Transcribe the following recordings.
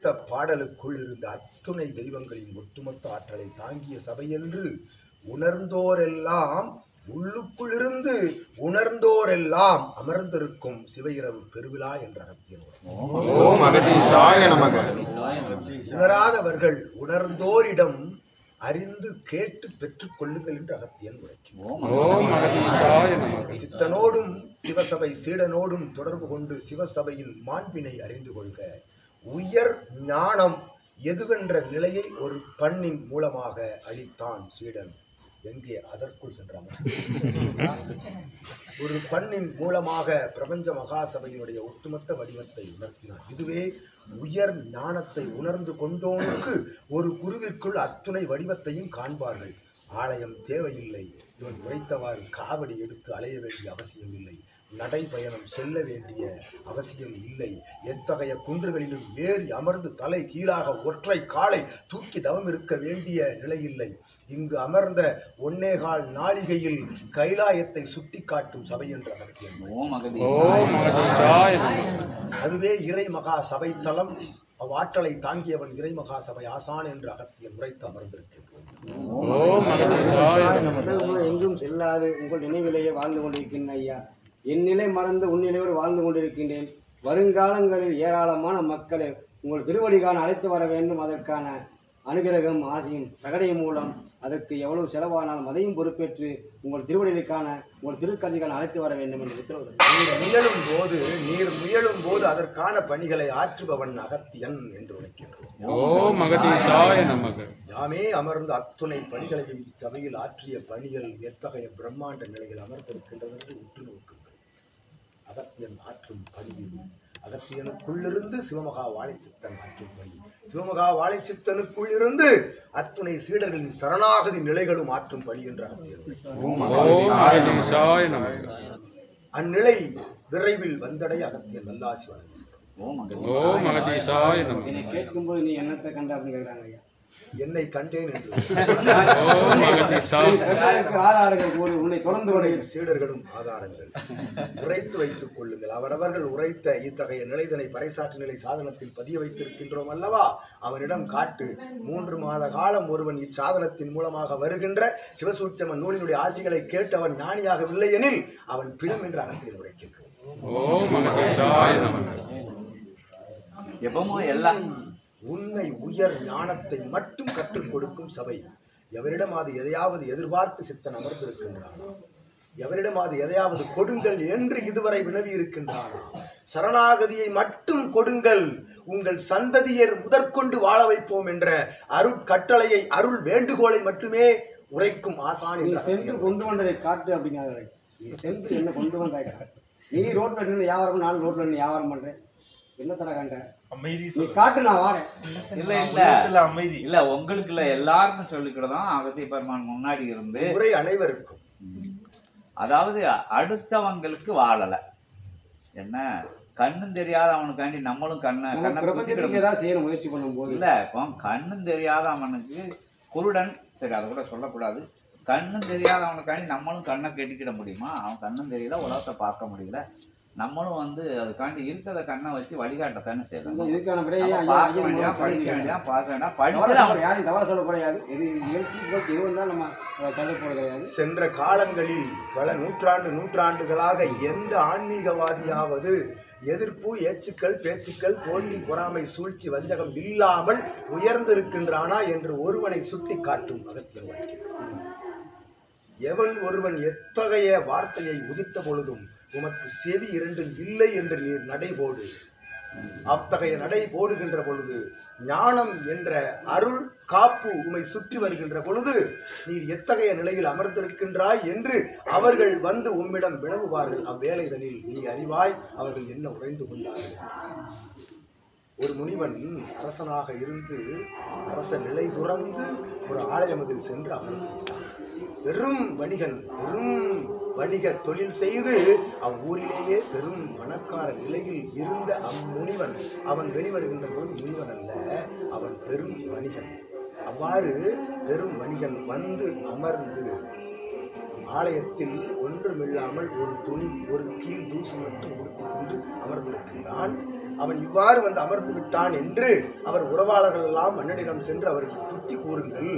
பாடலுக்குள் இருந்த அத்துணை தெய்வங்களின் ஒட்டுமொத்த ஆற்றலை தாங்கிய சபை என்று உணர்ந்தோரெல்லாம் உள்ளுக்குள் இருந்து உணர்ந்தோரெல்லாம் அமர்ந்திருக்கும் சிவையிரவு பெருவிழா என்ற அகத்தியன். உணராதவர்கள் உணர்ந்தோரிடம் அறிந்து கேட்டு பெற்றுக் கொள்ளுங்கள் என்று அகத்தியன் உரைக்கும். சித்தனோடும் சிவசபை சீடனோடும் தொடர்பு கொண்டு சிவசபையின் மாண்பினை அறிந்து கொள்க. உயர் ஞானம் எதுவென்ற நிலையை ஒரு பண்ணின் மூலமாக அளித்தான் சீடன். எங்கே? அதற்குள் சென்றான். ஒரு பண்ணின் மூலமாக பிரபஞ்ச மகாசபையினுடைய ஒட்டுமொத்த வடிவத்தை உணர்த்தினான். இதுவே உயர் ஞானத்தை உணர்ந்து கொண்டோனுக்கு ஒரு குருவிற்குள் அத்துணை வடிவத்தையும் காண்பார்கள். ஆலயம் தேவையில்லை. இவன் உரைத்தவாறு காவடி எடுத்து அலைய வேண்டிய அவசியம் இல்லை. நடைபயணம் செல்ல வேண்டிய அவசியம் இல்லை. எத்தகைய குன்றுகளிலும் ஏறி அமர்ந்து தலை கீழாக ஒற்றை காலை தூக்கி தவம் இருக்க வேண்டிய நிலையில்லை. இங்கு அமர்ந்த 1.25 நாளிகையில் கைலாயத்தை சுட்டி காட்டும் சபை என்ற அகத்தியன். அதுவே இறை மகா சபை தலம். அவ்வாற்றலை தாங்கியவன் இறை மகா சபை ஆசான் என்று அகத்தியன் உரைத்து அமர்ந்திருக்கின்றோம். எங்கும் செல்லாது உங்கள் நினைவிலேயே வாழ்ந்து கொண்டிருக்கின்றேன் ஐயா. என் நிலை மறந்து உன்னிலையோடு வாழ்ந்து கொண்டிருக்கின்றேன். வருங்காலங்களில் ஏராளமான மக்களை உங்கள் திருவடிகான அழைத்து வர வேண்டும். அதற்கான அனுகிரகம் ஆசையும் சகடையும் மூலம் அதற்கு எவ்வளவு செலவானாலும் அதையும் பொறுப்பேற்று உங்கள் திருவடிகளுக்கான உங்கள் திருக்கட்சிக்கான அழைத்து வர வேண்டும் என்று உத்தரவு. நீர் முயலும் போது அதற்கான பணிகளை ஆற்றுபவன் அகத்தியன் என்று உரைக்கின்றோம். யாமே அமர்ந்து அத்துணை பணிகளையும் சபையில் ஆற்றிய பணிகள் எத்தகைய பிரம்மாண்ட நிலையில் அமர்ந்திருக்கின்றது என்று உற்று நோக்குங்கள். அகத்தியன் ஆற்றும் பணி. அகத்தியனுக்குள்ளிருந்து சிவமகா வாழைச்சித்தன் ஆற்றும் பணி. சிவமகா வாழைச்சித்தனுக்குள் இருந்து அத்துணை சீடர்களின் சரணாகதி நிலைகளும் ஆற்றும் பணி என்ற அந்நிலை விரைவில் வந்தடைய அகத்தியன் நல்லாசி வழங்குகிறார். கேட்கும்போது நீ என்னத்தை கண்ட அப்படின்னு கேட்கிறாங்க ஐயா. என்னை கண்டேன் என்று ஆதாரங்கள் கூறி உன்னை தொடர்ந்து கொண்ட சீடர்களும் ஆதாரங்கள் உரைத்து வைத்துக் கொள்ளுங்கள். அவரவர்கள் உரைத்த இத்தகைய நிலைதனை பறைசாற்று நிலை சாதனத்தில் பதிய வைத்திருக்கின்றோம் அல்லவா? அவனிடம் காட்டு. 3 மாத காலம் ஒருவன் இச்சாதனத்தின் மூலமாக வருகின்ற சிவசூட்சம நூலினுடைய ஆசிகளை கேட்டு அவன் ஞானியாகவில்லை எனில் அவன் பிணம் என்று அகத்தில் உரைக்கின்றோம். உண்மை உயர் ஞானத்தை மட்டும் கற்றுக் கொடுக்கும் சபை. எவரிடம் அது எதையாவது எதிர்பார்த்து சித்தன் அமர்ந்திருக்கின்றானோ, எவரிடம் அது எதையாவது கொடுங்கள் என்று இதுவரை வினவி இருக்கின்றானோ, சரணாகதியை மட்டும் கொடுங்கள், உங்கள் சந்ததியர் முதற்கொண்டு வாழ வைப்போம் என்ற அருட்கட்டளையை அருள் வேண்டுகோளை மட்டுமே உரைக்கும் ஆசான். சென்று கொண்டு வந்ததை காட்டு அப்படிங்கிறாங்க. நீ சென்று என்ன கொண்டு வந்தாய்? நீ ரோட்ல நின்று வியாபாரம், நான் ரோட்ல நின்று வியாபாரம் பண்றேன். என்ன தர கண்ட நீ காட்டு, நான் வாரேன். இல்ல உங்களுக்கு இல்ல, எல்லாருக்கும் சொல்லிக்கிறதான். அகத்திய பெருமான் முன்னாடி இருந்து உரை அனைவருக்கும். அதாவது அடுத்தவங்களுக்கு வாழல, என்ன கண்ணும் தெரியாத அவனுக்காண்டி நம்மளும் கண்ணை ஏதாவது செய்ய முயற்சி பண்ணும் போது இல்ல, இப்போ கண்ணும் தெரியாத அவனுக்கு குருடன், சரி அதை கூட சொல்லக்கூடாது. கண்ணும் தெரியாத அவனுக்காண்டி நம்மளும் கண்ணை கெட்டிக்கிட முடியுமா? அவன் கண்ணும் தெரியல, உலகத்தை பார்க்க முடியல. நம்மளும் அதுக்காண்டி இருக்கிறத கண்ணை வச்சு வழிகாட்டத்தானே செய்யணும். இதுக்கான பார்க்க வேண்டியா, படிக்க வேண்டியா, பார்க்க வேண்டாம், படிக்க யாரையும் தவற சொல்லக்கூடாது. எது நிகழ்ச்சி எது வந்தால் நம்ம தள்ளப்போட கிடையாது. சென்ற காலங்களில் பல நூற்றாண்டுகளாக எந்த ஆன்மீகவாதியாவது எதிர்ப்பு, ஏச்சுக்கள், பேச்சுக்கள், போட்டி, பொறாமை, சூழ்ச்சி, வஞ்சகம் இல்லாமல் உயர்ந்திருக்கின்றானா என்று ஒருவனை சுட்டி காட்டும் அகத்தியன். எவன் ஒருவன் எத்தகைய வார்த்தையை உதித்த பொழுதும் உமக்கு செவி 2 இல்லை என்று நீர் நடைபோடு. அத்தகைய நடை போடுகின்ற பொழுது ஞானம் என்ற அருள் காப்பு உமை சுற்றி வருகின்ற பொழுது நீர் எத்தகைய நிலையில் அமர்ந்திருக்கின்றாய் என்று அவர்கள் வந்து உம்மிடம் வினவுவார்கள். அவ்வேளைகளில் நீ அறிவாய் அவர்கள் என்ன உறைந்து கொண்டார்கள். ஒரு முனிவன் அரசனாக இருந்து அரச நிலை துறந்து ஒரு ஆலயமதில் சென்று அமர்ந்திருந்தான். பெரும் வணிகன், பெரும் வணிக தொழில் செய்து அவ்வூரிலேயே பெரும் பணக்கார நிலையில் இருந்த அம்முனிவன், அவன் வெளிவருகின்ற போது முனிவன் அல்ல, அவன் பெரும் வணிகன். அவ்வாறு பெரும் வணிகன் வந்து அமர்ந்து ஆலயத்தில் ஒன்றுமில்லாமல் ஒரு துணி, ஒரு கீழ் தூசி மட்டும் உடுத்திக் கொண்டு அமர்ந்திருக்கின்றான். அவன் இவ்வாறு வந்து அமர்ந்து விட்டான் என்று அவர் உறவாளர்கள் எல்லாம் மன்னனிடம் சென்று அவர்கள் புத்தி கூறுங்கள்,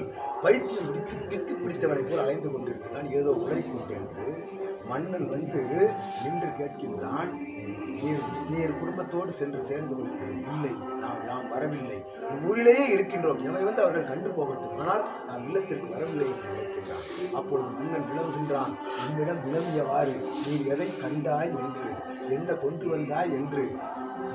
பைத்தியம் பிடித்து பிடித்தவனை போல் அலைந்து கொண்டிருக்கிறான், ஏதோ உளறிக் கொண்டு என்று மன்னன் வந்து நின்று கேட்கின்றான். நீர் குடும்பத்தோடு சென்று சேர்ந்து கொள்கிறேன். இல்லை, நாம் வரவில்லை, ஊரிலேயே இருக்கின்றோம், எவை வந்து அவர்கள் கண்டு போகட்டும், ஆனால் நாம் இல்லத்திற்கு வரவில்லை என்று கேட்கின்றான். அப்பொழுது மன்னன் விளங்குகின்றான். உன்னிடம் விளங்கியவாறு நீ எதை கண்டாய் என்று, என்ன கொண்டு வந்தாய் என்று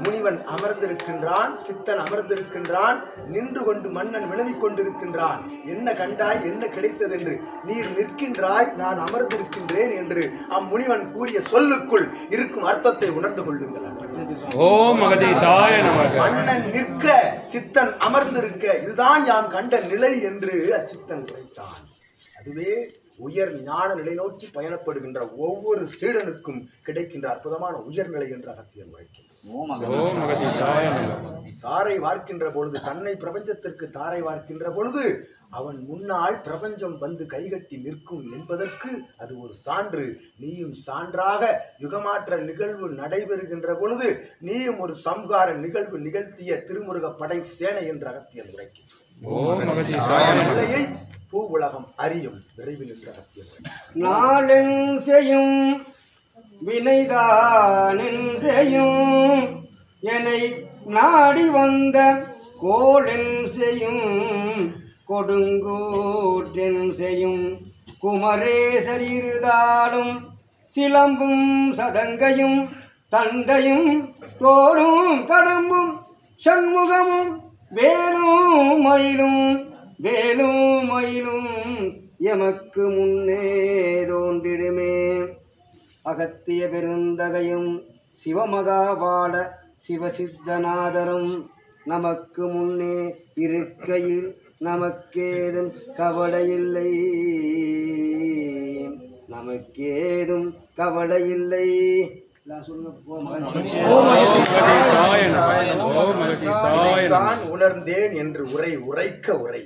முனிவன் அமர்ந்திருக்கின்றான், சித்தன் அமர்ந்திருக்கின்றான், நின்று கொண்டு மன்னன் வினவிக் கொண்டிருக்கின்றான். என்ன கண்டாய், என்ன கிடைத்தது என்று. நீர் நிற்கின்றாய், நான் அமர்ந்திருக்கின்றேன் என்று அம்முனிவன் கூறிய சொல்லுக்குள் இருக்கும் அர்த்தத்தை உணர்ந்து கொள்ளுங்கள். ஓம் மகதீசாய நமக. மன்னன் நிற்க, சித்தன் அமர்ந்திருக்க, இதுதான் யாம் கண்ட நிலை என்று அச்சித்தன் உரைத்தான். அதுவே உயர் ஞான நிலை நோக்கி பயணப்படுகின்ற ஒவ்வொரு சீடனுக்கும் கிடைக்கின்ற அற்புதமான உயர்நிலை என்று அகத்தியன் உரைக்கின்றார். தாரை வார்க்கின்ற பொழுது, தன்னை பிரபஞ்சத்திற்கு தாரை வார்க்கின்ற பொழுது அவன் முன்னால் பிரபஞ்சம் வந்து கைகட்டி நிற்கும் என்பதற்கு அது ஒரு சான்று. நீயும் சான்றாக யுகமாற்ற நிகழ்வு நடைபெறுகின்ற பொழுது நீயும் ஒரு சம்ஹார நிகழ்வு நிகழ்த்திய திருமுருக படை சேனை என்று அகத்தியன் உரைக்கின்றார். நிலையை பூ உலகம் அறியும் விரைவில் என்று அகத்தியன். நாளென் செய்யும் வினைதானின் செய்யும், என்னை நாடி வந்த கோளென் செய்யும், கொடுங்கூற்றென் செய்யும், குமரேசர் இருதாடும் சிலம்பும் சதங்கையும் தண்டையும் தோளும் கடம்பும் சண்முகமும் வேலும் மயிலும் எமக்கு முன்னே தோன்றிடுமே. அகத்திய பெருந்தகையும் சிவமகாபால சிவசித்தநாதரும் நமக்கு முன்னே இருக்கையில் நமக்கேதும் கவலையில்லை, நமக்கேதும் கவலையில்லை. தான் உணர்ந்தேன் என்று உரைக்க உரை.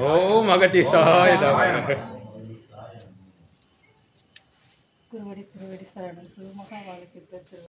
ஓம் மகதீசாய திருவடி சரணம். சிவமகாபால சித்தர்